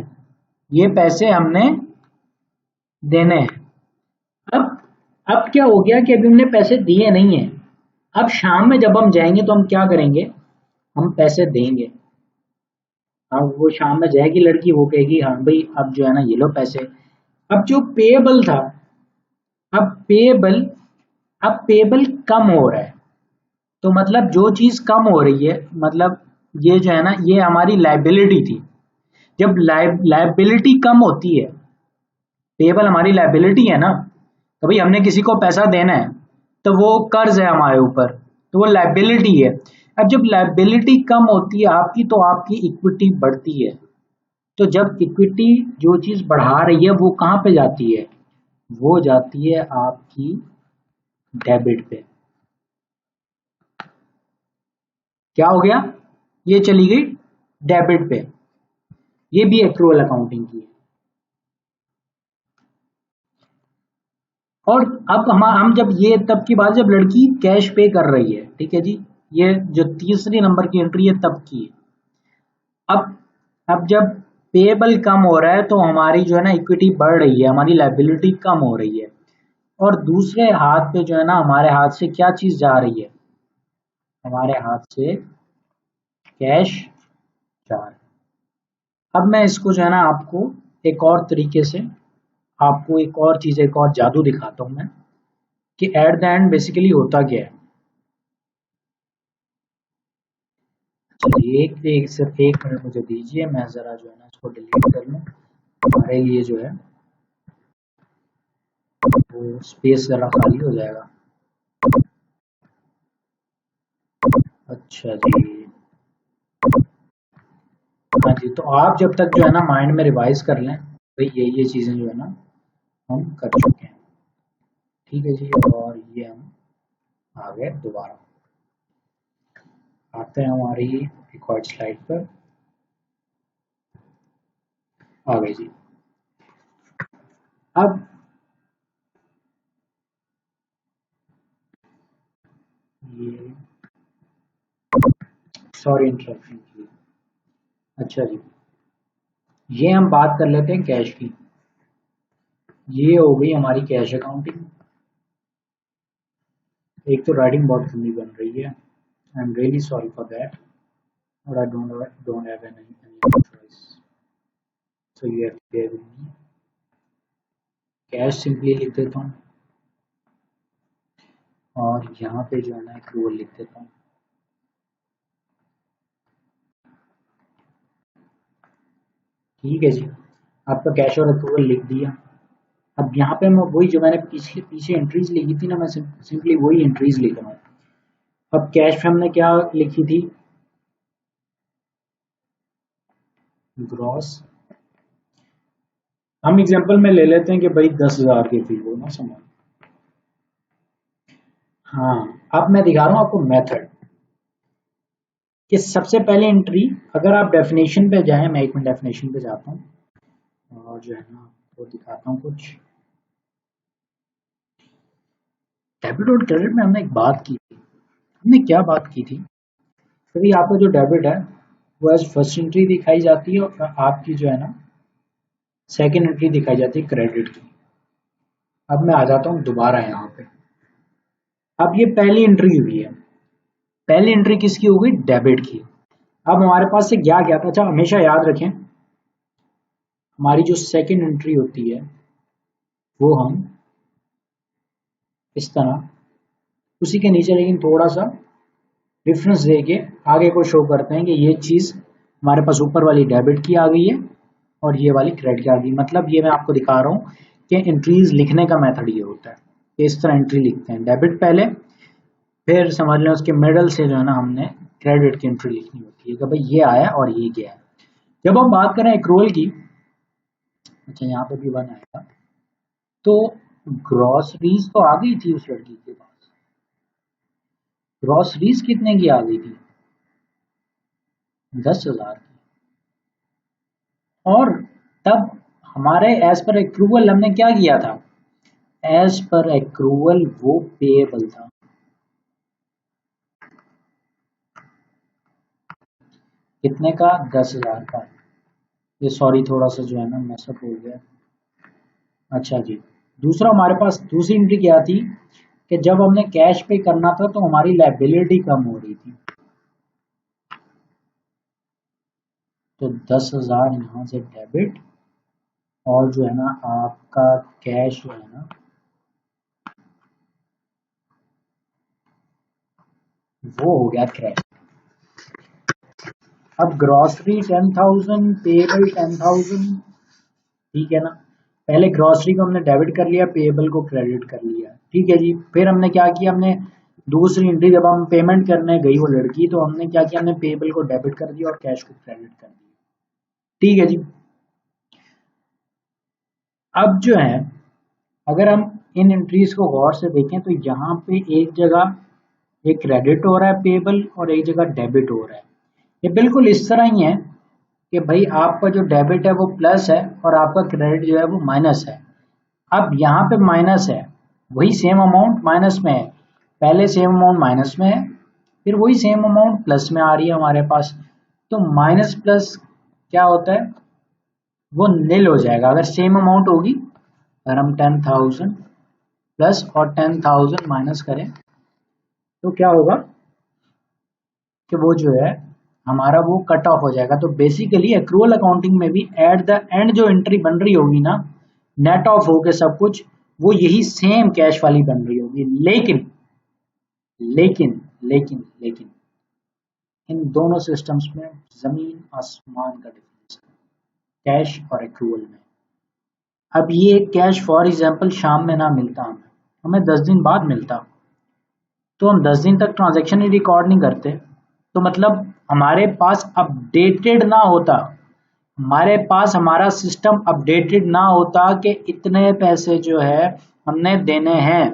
ये पैसे हमने देने हैं। अब अब क्या हो गया कि अभी हमने पैसे दिए नहीं है। अब शाम में जब हम जाएंगे तो हम क्या करेंगे, हम पैसे देंगे। अब वो शाम में जाएगी लड़की, वो कहेगी हाँ भाई अब जो है ना ये लो पैसे। अब जो पेएबल था, अब पेएबल अब पेएबल कम हो रहा है। तो मतलब जो चीज कम हो रही है, मतलब ये जो है ना ये हमारी लाइबिलिटी थी। जब लाइबिलिटी कम होती है, पेएबल हमारी लाइबिलिटी है ना, तो भाई हमने किसी को पैसा देना है, तो वो कर्ज है हमारे ऊपर। तो वो लायबिलिटी है। अब जब लायबिलिटी कम होती है आपकी तो आपकी इक्विटी बढ़ती है। तो जब इक्विटी जो चीज बढ़ा रही है वो कहाँ पे जाती है, वो जाती है आपकी डेबिट पे। क्या हो गया, ये चली गई डेबिट पे। ये भी एक्रूअल अकाउंटिंग की है। और अब हम जब ये तब की बात जब लड़की कैश पे कर रही है, ठीक है जी, ये जो तीसरी नंबर की एंट्री है तब की है। अब जब पेएबल कम हो रहा है तो हमारी जो है ना इक्विटी बढ़ रही है, हमारी लायबिलिटी कम हो रही है, और दूसरे हाथ पे जो है ना हमारे हाथ से क्या चीज जा रही है, हमारे हाथ से कैश जा रहा है। अब मैं इसको जो है ना आपको एक और तरीके से, आपको एक और चीज, एक और जादू दिखाता हूं मैं कि एट द एंड बेसिकली होता क्या है। सिर्फ एक मिनट मुझे दीजिए, मैं जरा जो है ना इसको डिलीट कर लूं, हमारे लिए जो है वो स्पेस जरा खाली हो जाएगा। अच्छा जी, हाँ जी, तो आप जब तक जो है ना माइंड में रिवाइज कर लें भाई ये चीजें जो है ना हम कर चुके हैं, ठीक है जी। और ये हम आ गए दोबारा, आते हैं हमारी रिकॉर्ड स्लाइड पर, आ गए जी। अब ये, सॉरी इंटरप्शन की। अच्छा जी, ये हम बात कर लेते हैं कैश की। ये हो गई हमारी कैश अकाउंटिंग। एक तो राइटिंग बहुत गंदी बन रही है, I am really sorry for that, और I don't have any choice, so you have to bear with me. Cash simply लिख देता हूँ, और यहाँ पे जो है ना एक्रूअल लिख देता हूँ। ठीक है जी, आपका कैश और एक्रूअल लिख दिया। अब यहाँ पे मैं वही जो मैंने पीछे एंट्रीज लिखी थी ना, मैं सिंपली वही एंट्रीज लिख रहा हूँ। अब कैश में हमने क्या लिखी थी, ग्रॉस। हम एग्जांपल में ले लेते हैं कि भाई 10,000 की थी वो ना सामान। हाँ, अब मैं दिखा रहा हूँ आपको मेथड कि सबसे पहले एंट्री, अगर आप डेफिनेशन पे जाएं, मैं एक मिनट डेफिनेशन पे जाता हूँ और जो है ना आपको दिखाता हूँ कुछ। डेबिट और क्रेडिट में हमने एक बात की थी, हमने क्या बात की थी, क्योंकि आपका जो डेबिट है वो एज फर्स्ट एंट्री दिखाई जाती है, और आपकी जो है ना सेकेंड एंट्री दिखाई जाती है क्रेडिट की। अब मैं आ जाता हूँ दोबारा यहाँ पे। अब ये पहली एंट्री हुई है, पहली एंट्री किसकी हो गई, डेबिट की। अब हमारे पास से क्या क्या था, अच्छा हमेशा याद रखें हमारी जो सेकेंड एंट्री होती है वो हम इस तरह उसी के नीचे लेकिन थोड़ा सा डिफरेंस देके आगे को शो करते हैं कि ये चीज हमारे पास ऊपर वाली डेबिट की आ गई है और ये वाली क्रेडिट की आ गई। मतलब ये मैं आपको दिखा रहा हूँ कि एंट्रीज लिखने का मेथड ये होता है कि इस तरह एंट्री लिखते हैं, डेबिट पहले, फिर समझ लें उसके मिडल से जो है ना हमने क्रेडिट की एंट्री लिखनी होती है कि भाई ये आया और ये गया है। जब हम बात करें एक्रूअल की, अच्छा यहाँ पे भी वन आएगा, तो ग्रॉसरीज तो आ गई थी उस लड़की के पास, ग्रॉसरीज कितने की आ गई थी, 10,000 की। और तब हमारे एज पर एक्रूवल हमने क्या किया था, एज पर एक्रूवल वो पेएबल था, कितने का, 10,000 का। ये सॉरी थोड़ा सा जो है ना मैसअप हो गया। अच्छा जी, दूसरा हमारे पास दूसरी एंट्री क्या थी कि जब हमने कैश पे करना था तो हमारी लायबिलिटी कम हो रही थी, तो 10,000 यहाँ से डेबिट, और जो है ना आपका कैश जो है ना वो हो गया क्रेडिट। अब ग्रॉसरी 10,000, पेएबल 10,000, ठीक है ना। पहले ग्रॉसरी को हमने डेबिट कर लिया, पेएबल को क्रेडिट कर लिया, ठीक है जी। फिर हमने क्या किया, हमने दूसरी एंट्री जब हम पेमेंट करने गई वो लड़की, तो हमने क्या किया, हमने पेबल को डेबिट कर दिया और कैश को क्रेडिट कर दिया। ठीक है जी। अब जो है अगर हम इन एंट्रीज को गौर से देखें तो यहाँ पे एक जगह एक क्रेडिट हो रहा है पेबल और एक जगह डेबिट हो रहा है। ये बिल्कुल इस तरह ही है कि भाई आपका जो डेबिट है वो प्लस है और आपका क्रेडिट जो है वो माइनस है। अब यहाँ पे माइनस है, वही सेम अमाउंट माइनस में है, पहले सेम अमाउंट माइनस में है, फिर वही सेम अमाउंट प्लस में आ रही है हमारे पास। तो माइनस प्लस क्या होता है, वो नील हो जाएगा अगर सेम अमाउंट होगी। अगर हम 10,000 प्लस और 10,000 माइनस करें तो क्या होगा कि वो जो है हमारा वो कट ऑफ हो जाएगा। तो बेसिकली एक्रूअल अकाउंटिंग में भी एट द एंड जो एंट्री बन रही होगी ना, नेट ऑफ होके सब कुछ, वो यही सेम कैश वाली बन रही होगी। लेकिन लेकिन लेकिन लेकिन इन दोनों सिस्टम्स में जमीन आसमान का डिफरेंस है, कैश और एक्रूअल में। अब ये कैश फॉर एग्जांपल शाम में ना मिलता, हमें 10 दिन बाद मिलता, तो हम 10 दिन तक ट्रांजैक्शन ही रिकॉर्ड नहीं करते, तो मतलब हमारे पास अपडेटेड ना होता, हमारे पास हमारा सिस्टम अपडेटेड ना होता कि इतने पैसे जो है हमने देने हैं,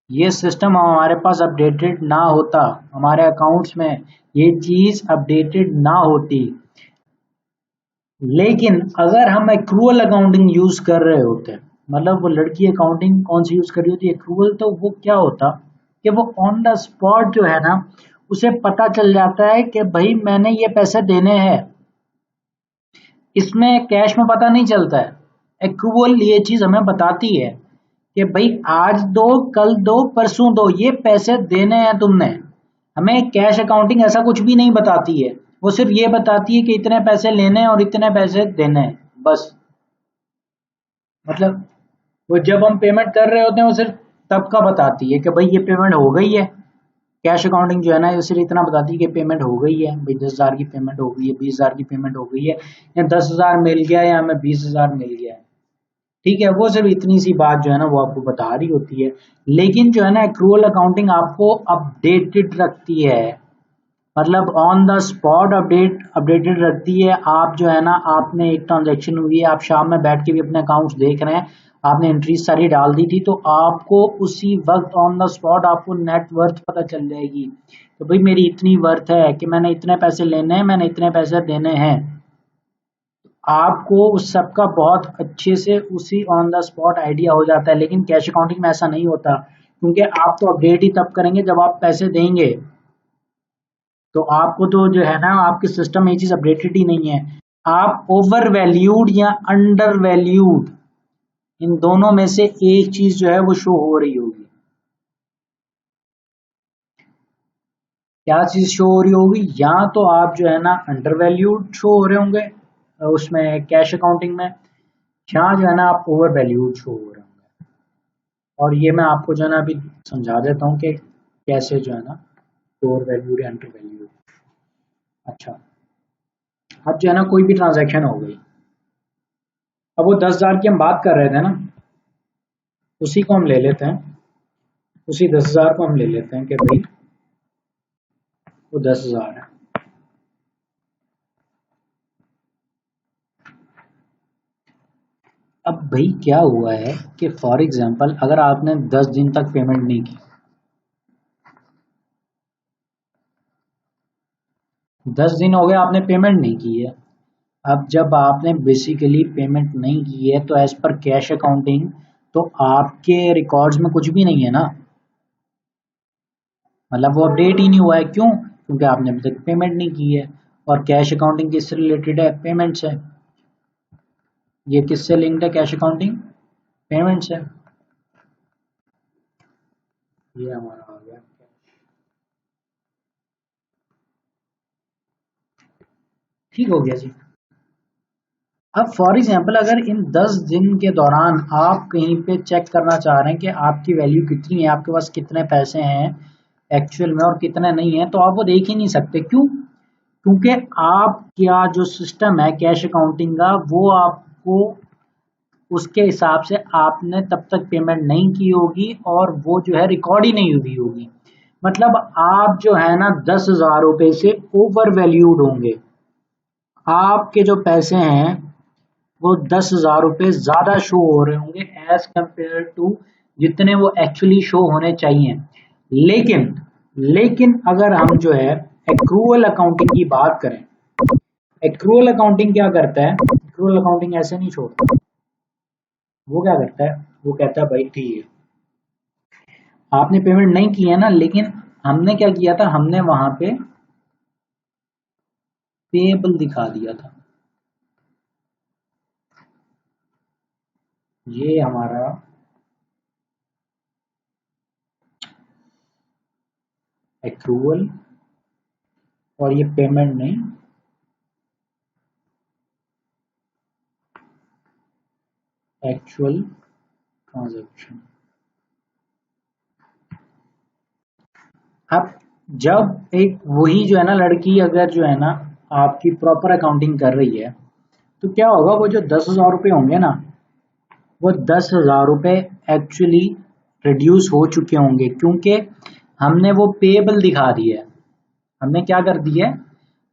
ये सिस्टम हमारे पास अपडेटेड ना होता, हमारे अकाउंट्स में ये चीज अपडेटेड ना होती। लेकिन अगर हम एक्रूअल अकाउंटिंग यूज कर रहे होते, मतलब वो लड़की अकाउंटिंग कौन सी यूज कर रही होती, एक्रूअल, तो वो क्या होता कि वो ऑन द स्पॉट जो है ना, उसे पता चल जाता है कि भाई मैंने ये पैसे देने हैं। इसमें कैश में पता नहीं चलता है, एक्रूअल ये चीज हमें बताती है कि भाई आज दो, कल दो, परसों दो, ये पैसे देने हैं तुमने। हमें कैश अकाउंटिंग ऐसा कुछ भी नहीं बताती है, वो सिर्फ ये बताती है कि इतने पैसे लेने हैं और इतने पैसे देने हैं, बस। मतलब वो जब हम पेमेंट कर रहे होते हैं वो सिर्फ तब का बताती है कि भाई ये पेमेंट हो गई है। कैश अकाउंटिंग जो है ना, ये सिर्फ इतना बताती है कि पेमेंट हो गई है, भाई 10,000 की पेमेंट हो गई है, 20,000 की पेमेंट हो गई है, या 10,000 मिल गया या हमें 20,000 मिल गया है। ठीक है, वो सिर्फ इतनी सी बात जो है ना वो आपको बता रही होती है। लेकिन जो है ना एक्रूअल अकाउंटिंग आपको अपडेटेड रखती है, मतलब ऑन द स्पॉट अपडेटेड रखती है। आप जो है ना, आपने एक ट्रांजैक्शन हुई है, आप शाम में बैठ के भी अपने अकाउंट्स देख रहे हैं, आपने एंट्रीज सारी डाल दी थी, तो आपको उसी वक्त ऑन द स्पॉट आपको नेट वर्थ पता चल जाएगी। तो भाई मेरी इतनी वर्थ है कि मैंने इतने पैसे लेने हैं, मैंने इतने पैसे देने हैं। आपको उस सब का बहुत अच्छे से उसी ऑन द स्पॉट आइडिया हो जाता है। लेकिन कैश अकाउंटिंग में ऐसा नहीं होता, क्योंकि आप तो अपडेट ही तब करेंगे जब आप पैसे देंगे। तो आपको तो जो है ना, आपके सिस्टम में ये चीज अपडेटेड ही नहीं है। आप ओवर वैल्यूड या अंडर वैल्यूड, इन दोनों में से एक चीज जो है वो शो हो रही होगी। क्या चीज शो हो रही होगी, या तो आप जो है ना अंडर वैल्यूड शो हो रहे होंगे उसमें कैश अकाउंटिंग में, या जो है ना आप ओवर वैल्यूड शो हो रहे होंगे। और ये मैं आपको जो है ना अभी समझा देता हूँ कि कैसे जो है ना ओवर वैल्यूड या अंडर वैल्यूड। अच्छा, अब जो है ना कोई भी ट्रांजैक्शन हो गई, अब वो 10,000 की हम बात कर रहे थे ना, उसी को हम ले लेते हैं, उसी 10,000 को हम ले लेते हैं कि भाई वो 10,000 है। अब भाई क्या हुआ है कि फॉर एग्जांपल अगर आपने 10 दिन तक पेमेंट नहीं की, 10 दिन हो गए आपने पेमेंट नहीं की है। अब जब आपने बेसिकली पेमेंट नहीं की है तो एज पर कैश अकाउंटिंग तो आपके रिकॉर्ड्स में कुछ भी नहीं है ना, मतलब वो अपडेट ही नहीं हुआ है। क्यों? क्योंकि आपने अभी तक पेमेंट नहीं की है। और कैश अकाउंटिंग किससे रिलेटेड है? पेमेंट से। ये किससे लिंक्ड है कैश अकाउंटिंग? पेमेंट से। ये हमारा आ गया। ठीक हो गया जी। अब फॉर एग्जाम्पल अगर इन 10 दिन के दौरान आप कहीं पे चेक करना चाह रहे हैं कि आपकी वैल्यू कितनी है, आपके पास कितने पैसे हैं एक्चुअल में और कितने नहीं है, तो आप वो देख ही नहीं सकते। क्यों? क्योंकि आप क्या जो सिस्टम है कैश अकाउंटिंग का, वो आपको उसके हिसाब से आपने तब तक पेमेंट नहीं की होगी और वो जो है रिकॉर्ड ही नहीं हुई होगी। मतलब आप जो है ना 10,000 रुपए से ओवर वैल्यूड होंगे, आपके जो पैसे हैं वो 10,000 रुपए ज्यादा शो हो रहे होंगे एज कंपेयर टू जितने वो एक्चुअली शो होने चाहिए। लेकिन लेकिन अगर हम जो है एक्रूअल अकाउंटिंग की बात करें, एक्रूअल अकाउंटिंग क्या करता है, एक्रूअल अकाउंटिंग ऐसे नहीं छोड़ता। वो क्या करता है, वो कहता है भाई ठीक है आपने पेमेंट नहीं की है ना, लेकिन हमने क्या किया था, हमने वहां पे पेएबल दिखा दिया था। ये हमारा एक्रूअल और ये पेमेंट नहीं, एक्चुअल ट्रांजैक्शन। अब जब एक वही जो है ना लड़की अगर जो है ना आपकी प्रॉपर अकाउंटिंग कर रही है तो क्या होगा, वो जो 10,000 रुपये होंगे ना, वो 10,000 रुपये एक्चुअली रिड्यूस हो चुके होंगे क्योंकि हमने वो पेएबल दिखा दिया है। हमने क्या कर दिया है,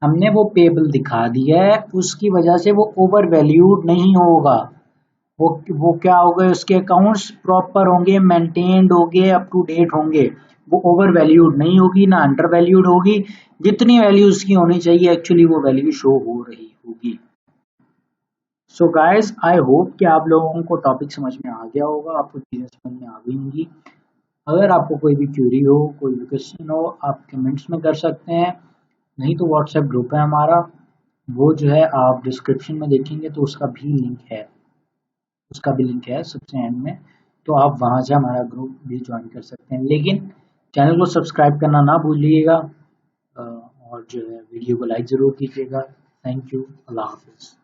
हमने वो पेएबल दिखा दिया है, उसकी वजह से वो ओवर वैल्यूड नहीं होगा। वो क्या होगा, उसके अकाउंट्स प्रॉपर होंगे, मेंटेन्ड होंगे, अप टू डेट होंगे। वो ओवर वैल्यूड नहीं होगी ना अंडर वैल्यूड होगी। जितनी वैल्यू उसकी होनी चाहिए एक्चुअली वो वैल्यू शो हो रही होगी। सो गाइस आई होप कि आप लोगों को टॉपिक समझ में आ गया होगा, आपको चीज़ें समझ में आ गई होंगी। अगर आपको कोई भी क्यूरी हो, कोई भी क्वेश्चन हो, आप कमेंट्स में कर सकते हैं, नहीं तो व्हाट्सएप ग्रुप है हमारा, वो जो है आप डिस्क्रिप्शन में देखेंगे तो उसका भी लिंक है सबसे एंड में, तो आप वहाँ से हमारा ग्रुप भी ज्वाइन कर सकते हैं। लेकिन चैनल को सब्सक्राइब करना ना भूलिएगा और जो है वीडियो को लाइक ज़रूर कीजिएगा। थैंक यू, अल्लाह हाफिज़।